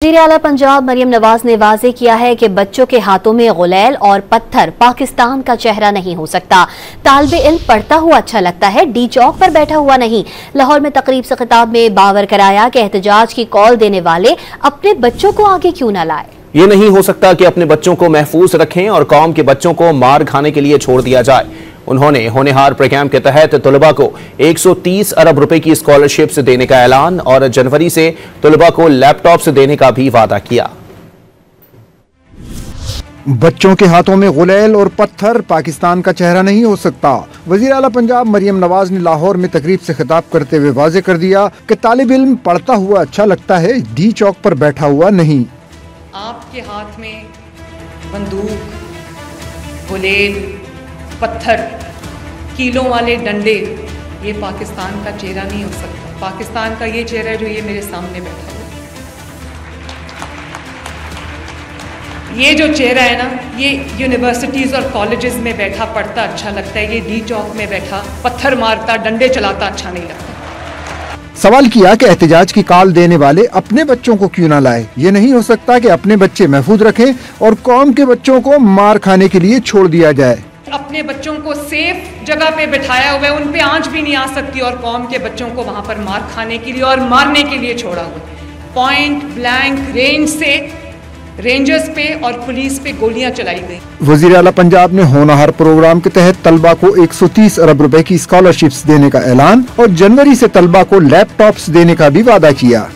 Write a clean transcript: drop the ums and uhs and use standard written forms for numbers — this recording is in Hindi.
वज़ीर आला पंजाब मरियम नवाज ने वाज़ेह किया है कि बच्चों के हाथों में गुलेल और पत्थर पाकिस्तान का चेहरा नहीं हो सकता। तालिबे इल्म पढ़ता हुआ अच्छा लगता है, डी चौक पर बैठा हुआ नहीं। लाहौर में तकरीब से खिताब में बावर कराया कि एहतजाज की कॉल देने वाले अपने बच्चों को आगे क्यों न लाए। ये नहीं हो सकता कि अपने बच्चों को महफूज रखें और कौम के बच्चों को मार खाने के लिए छोड़ दिया जाए। उन्होंने होनहार प्रोग्राम के तहत तलबा को 130 अरब रुपए की स्कॉलरशिप से देने का ऐलान और जनवरी से तलबा को लैपटॉप से देने का भी वादा किया। बच्चों के हाथों में गुलेल और पत्थर पाकिस्तान का चेहरा नहीं हो सकता। वज़ीर आला पंजाब मरियम नवाज ने लाहौर में तकरीब से खिताब करते हुए वाज़ेह कर दिया कि तालिब इल्म पढ़ता हुआ अच्छा लगता है, डी चौक पर बैठा हुआ नहीं। आपके हाथ में बंदूक, गुलेल, पत्थर, कीलों वाले डंडे, ये पाकिस्तान का चेहरा नहीं हो सकता। पाकिस्तान का ये चेहरा जो ये मेरे सामने बैठा है, ये जो चेहरा है ना, ये यूनिवर्सिटीज़ और कॉलेजेस में बैठा पढ़ता अच्छा लगता है, ये डी चौक में बैठा पत्थर मारता, डंडे चलाता अच्छा नहीं लगता। सवाल किया कि एहतजाज की कॉल देने वाले अपने बच्चों को क्यों ना लाए। ये नहीं हो सकता कि अपने बच्चे महफूज रखें और कौम के बच्चों को मार खाने के लिए छोड़ दिया जाए। अपने बच्चों को सेफ जगह पे बिठाया हुआ है, उन पे आंच भी नहीं आ सकती और कौम के बच्चों को वहां पर मार खाने के लिए और मारने के लिए छोड़ा हुआ है। पॉइंट ब्लैंक रेंज से रेंजर्स पे और पुलिस पे गोलियां चलाई गई। वज़ीर आला पंजाब ने होनहार प्रोग्राम के तहत तलबा को 130 अरब रुपए की स्कॉलरशिप्स देने का ऐलान और जनवरी से तलबा को लैपटॉप्स देने का भी वादा किया।